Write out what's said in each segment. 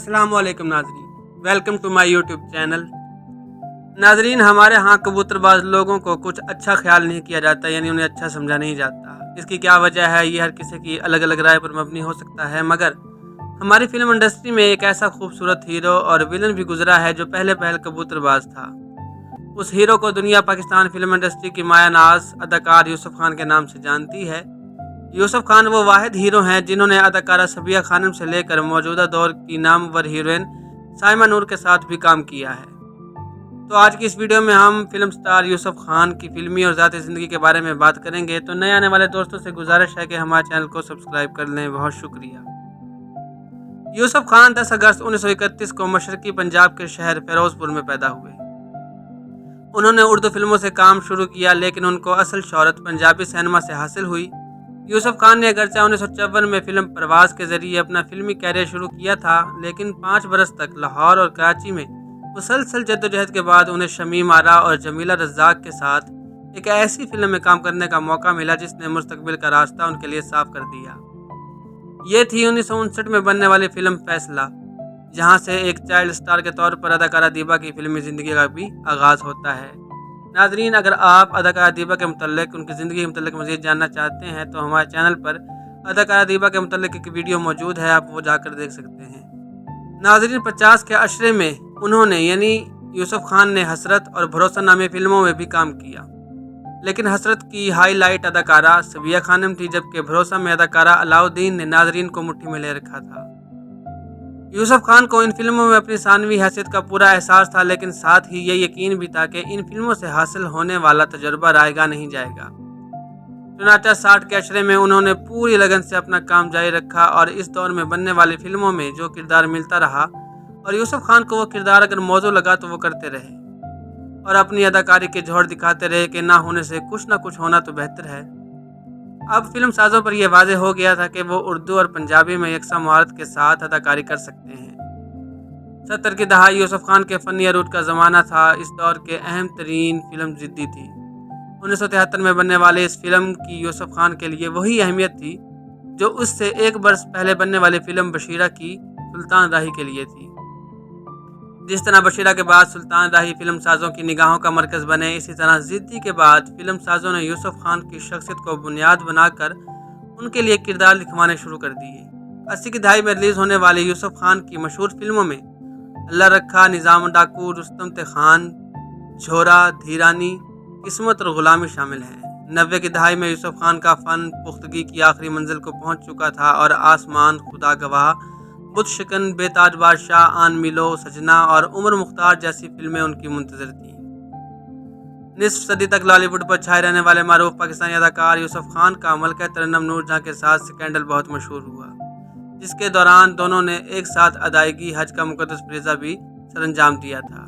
अस्सलाम वालेकुम नाजरीन, welcome to my YouTube channel. नाजरीन, हमारे यहाँ कबूतरबाज लोगों को कुछ अच्छा ख्याल नहीं किया जाता, यानी उन्हें अच्छा समझा नहीं जाता। इसकी क्या वजह है, ये हर किसी की अलग अलग राय पर मबनी हो सकता है, मगर हमारी फिल्म इंडस्ट्री में एक ऐसा खूबसूरत हीरो और विलन भी गुजरा है जो पहले पहल कबूतरबाज था। उस हीरो को दुनिया पाकिस्तान फिल्म इंडस्ट्री की माया नाज अदाकार यूसुफ खान के नाम से जानती है। यूसुफ खान वो वाहिद हीरो हैं जिन्होंने अदाकारा सबिया खानम से लेकर मौजूदा दौर की नामवर हीरोइन साइमा नूर के साथ भी काम किया है। तो आज की इस वीडियो में हम फिल्म स्टार यूसुफ खान की फिल्मी और ज़ाती ज़िंदगी के बारे में बात करेंगे। तो नए आने वाले दोस्तों से गुजारिश है कि हमारे चैनल को सब्सक्राइब कर लें। बहुत शुक्रिया। यूसुफ खान 10 अगस्त 1931 को मशरकी पंजाब के शहर फिरोजपुर में पैदा हुए। उन्होंने उर्दू फिल्मों से काम शुरू किया, लेकिन उनको असल शोहरत पंजाबी सिनेमा से हासिल हुई। यूसुफ खान ने अगरचे 1954 में फिल्म परवाज़ के ज़रिए अपना फिल्मी कैरियर शुरू किया था, लेकिन 5 बरस तक लाहौर और कराची में मुसलसल जद्दोजहद के बाद उन्हें शमीम आरा और जमीला रज़ाक के साथ एक ऐसी फिल्म में काम करने का मौका मिला जिसने मुस्तकबिल का रास्ता उनके लिए साफ कर दिया। ये थी 1959 में बनने वाली फिल्म फैसला, जहाँ से एक चाइल्ड स्टार के तौर पर अदाकारा दीबा की फिल्मी ज़िंदगी का भी आगाज़ होता है। नाजरीन, अगर आप अदाकारा दीबा के मुतल्लिक, उनकी ज़िंदगी के मुतल्लिक मज़ीद जानना चाहते हैं तो हमारे चैनल पर अदाकारा दीबा के मुतल्लिक एक वीडियो मौजूद है, आप वो जाकर देख सकते हैं। नाजरीन, 50 के अशरे में उन्होंने यानी यूसुफ खान ने हसरत और भरोसा नामी फिल्मों में भी काम किया, लेकिन हसरत की हाईलाइट अदाकारा सबिया खानम थी, जबकि भरोसा में अदाकारा अलाउद्दीन ने नाजरीन को मुट्ठी में ले रखा था। यूसुफ खान को इन फिल्मों में अपनी सानवी हैसियत का पूरा एहसास था, लेकिन साथ ही ये यकीन भी था कि इन फिल्मों से हासिल होने वाला तजुर्बा रायगा नहीं जाएगा। चुनाचा 60 के अशरे में उन्होंने पूरी लगन से अपना काम जारी रखा और इस दौर में बनने वाली फिल्मों में जो किरदार मिलता रहा और यूसुफ खान को वो किरदार अगर मौजू लगा तो वो करते रहे और अपनी अदाकारी के जोहर दिखाते रहे कि ना होने से कुछ ना कुछ होना तो बेहतर है। अब फिल्म साजों पर यह वाज़ेह हो गया था कि वो उर्दू और पंजाबी में यकसा महारत के साथ अदाकारी कर सकते हैं। 70 की दहाई यूसुफ खान के फ़नी अरूज का ज़माना था। इस दौर के अहम तरीन फिल्म ज़िद्दी थी। 1973 में बनने वाले इस फिल्म की यूसुफ खान के लिए वही अहमियत थी जो उससे एक बरस पहले बनने वाली फिल्म बशीरा की सुल्तान राही के लिए थी। जिस तरह बशीरा के बाद सुल्तान राही फिल्म साजों की निगाहों का मरकज़ बने, इसी तरह ज़िद्दी के बाद फिल्म साजों ने यूसुफ खान की शख्सियत को बुनियाद बनाकर उनके लिए किरदार लिखवाने शुरू कर दिए। 80 की दहाई में रिलीज़ होने वाली यूसुफ खान की मशहूर फिल्मों में अल्लाह रखा, निज़ाम डाकू, रुस्तम ते खान, झोरा, धीरानी, किस्मत और गुलामी शामिल हैं। 90 की दहाई में यूसुफ खान का फ़न पुख्तगी की आखिरी मंजिल को पहुँच चुका था और आसमान, खुदा गवाह, बुत शिकन, बेताज बादशाह, आन मिलो, सजना और उमर मुख्तार जैसी फिल्में उनकी मुंतज़र थीं। निस्फ सदी तक लॉलीवुड पर छाए रहने वाले मारूफ पाकिस्तानी अदाकार यूसुफ खान का मलका तरन्नुम नूर जहाँ के साथ स्कैंडल बहुत मशहूर हुआ, जिसके दौरान दोनों ने एक साथ अदायगी हज का मुकद्दस फरीज़ा भी सरअंजाम दिया था।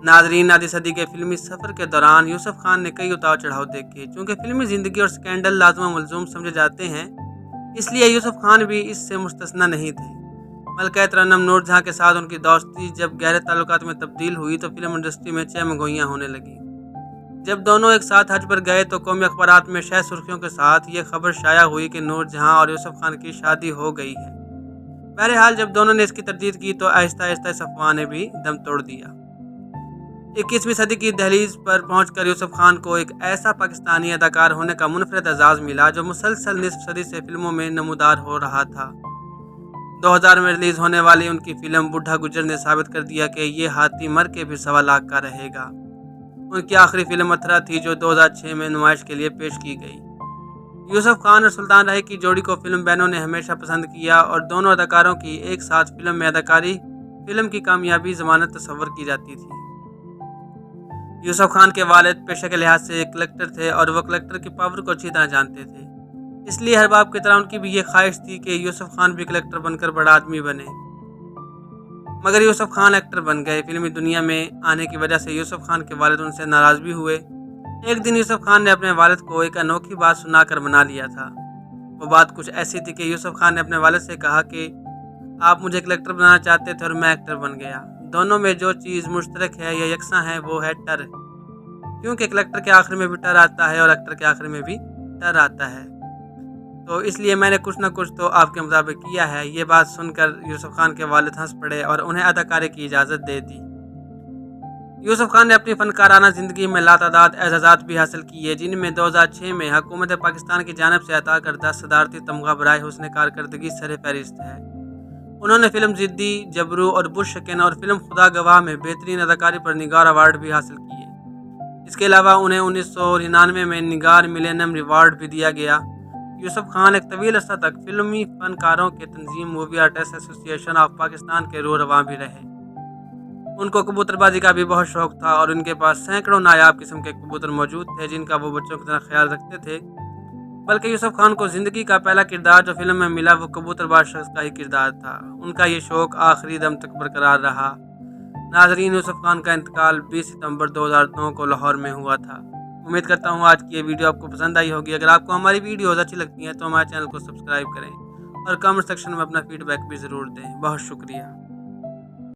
नाजरीन, आधी सदी के फिल्मी सफ़र के दौरान यूसुफ खान ने कई उतार चढ़ाव देखे। चूँकि फिल्मी ज़िंदगी और स्कैंडल लाज़िम मलज़ूम समझे जाते हैं, इसलिए यूसुफ खान भी इससे मुस्तस्ना नहीं थे। मलका तरन्नुम नूर जहाँ के साथ उनकी दोस्ती जब गहरे ताल्लुकात में तब्दील हुई तो फिल्म इंडस्ट्री में चहमगोइयाँ होने लगी। जब दोनों एक साथ हज पर गए तो कौमी अखबारात में शह सुर्खियों के साथ ये खबर शाया हुई कि नूर जहाँ और यूसुफ खान की शादी हो गई है। बहरहाल, जब दोनों ने इसकी तरदीद की तो आहिस्ता आहिस्ता इस अफवाह ने भी दम तोड़ दिया। 21वीं सदी की दहलीज पर पहुंचकर यूसुफ खान को एक ऐसा पाकिस्तानी अदाकार होने का मुनफरद एजाज़ मिला जो मुसलसल निस्फ सदी से फिल्मों में नमूदार हो रहा था। 2000 में रिलीज़ होने वाली उनकी फिल्म बूढ़ा गुजर ने साबित कर दिया कि ये हाथी मर के भी 1.25 लाख का रहेगा। उनकी आखिरी फिल्म मथुरा थी जो 2006 में नुमाइश के लिए पेश की गई। यूसुफ खान और सुल्तान राही की जोड़ी को फिल्म बैनों ने हमेशा पसंद किया और दोनों अदाकारों की एक साथ फिल्म में अदाकारी फिल्म की कामयाबी ज़मानत तस्वर की जाती थी। यूसुफ खान के वालिद पेशे के लिहाज से एक कलेक्टर थे और वह कलेक्टर की पावर को अच्छी तरह जानते थे, इसलिए हर बाप की तरह उनकी भी ये ख्वाहिश थी कि यूसुफ खान भी कलेक्टर बनकर बड़ा आदमी बने। मगर यूसुफ खान एक्टर बन गए। फिल्मी दुनिया में आने की वजह से यूसुफ खान के वालिद उनसे नाराज़ भी हुए। एक दिन यूसुफ खान ने अपने वालिद को एक अनोखी बात सुनाकर मना लिया था। वो बात कुछ ऐसी थी कि यूसुफ खान ने अपने वालिद से कहा कि आप मुझे कलेक्टर बनाना चाहते थे और मैं एक्टर बन गया। दोनों में जो चीज़ मुश्तरक है या यकसा है वो है टर, क्योंकि कलेक्टर के आखिर में भी टर आता है और एक्टर के आखिर में भी टर आता है। تو اس لیے میں نے کچھ نہ کچھ تو آپ کے مطابق کیا ہے۔ یہ بات سن کر یوسف خان کے والد ہنس پڑے اور انہیں اداکاری کی اجازت دے دی۔ یوسف خان نے اپنی فنکارانہ زندگی میں لاتعداد اعزازات بھی حاصل کیے، جن میں 2006 میں حکومت پاکستان کی جانب سے عطا کردہ صدارتی تمغہ برائے حسن کارکردگی سر فہرست ہے۔ انہوں نے فلم ضدی، جبرو اور بش شکن اور فلم خدا گواہ میں بہترین اداکاری پر نگار ایوارڈ بھی حاصل کیے۔ اس کے علاوہ انہیں 1999 میں نگار ملینیم ایوارڈ بھی دیا گیا۔ یوسف خان ایک طویل عرصہ تک فلمی فنکاروں کے تنظیم مووی آرٹسٹ ایسوسی ایشن آف پاکستان کے رہنما بھی رہے۔ ان کو کبوتر بازی کا بھی بہت شوق تھا اور ان کے پاس سینکڑوں نایاب قسم کے کبوتر موجود تھے جن کا وہ بچوں کی طرح خیال رکھتے تھے۔ بلکہ یوسف خان کو زندگی کا پہلا کردار جو فلم میں ملا وہ کبوتر باز شخص کا ہی کردار تھا۔ ان کا یہ شوق آخری دم تک برقرار رہا۔ ناظرین، یوسف خان کا انتقال 20 ستمبر 2009 کو لاہور میں ہوا تھا۔ امید کرتا ہوں آج کی یہ ویڈیو آپ کو پسند آئی ہوگی۔ اگر آپ کو ہماری ویڈیوز اچھی لگتی ہیں تو ہمارے چینل کو سبسکرائب کریں اور کمنٹ سیکشن میں اپنا فیڈ بیک بھی ضرور دیں۔ بہت شکریہ۔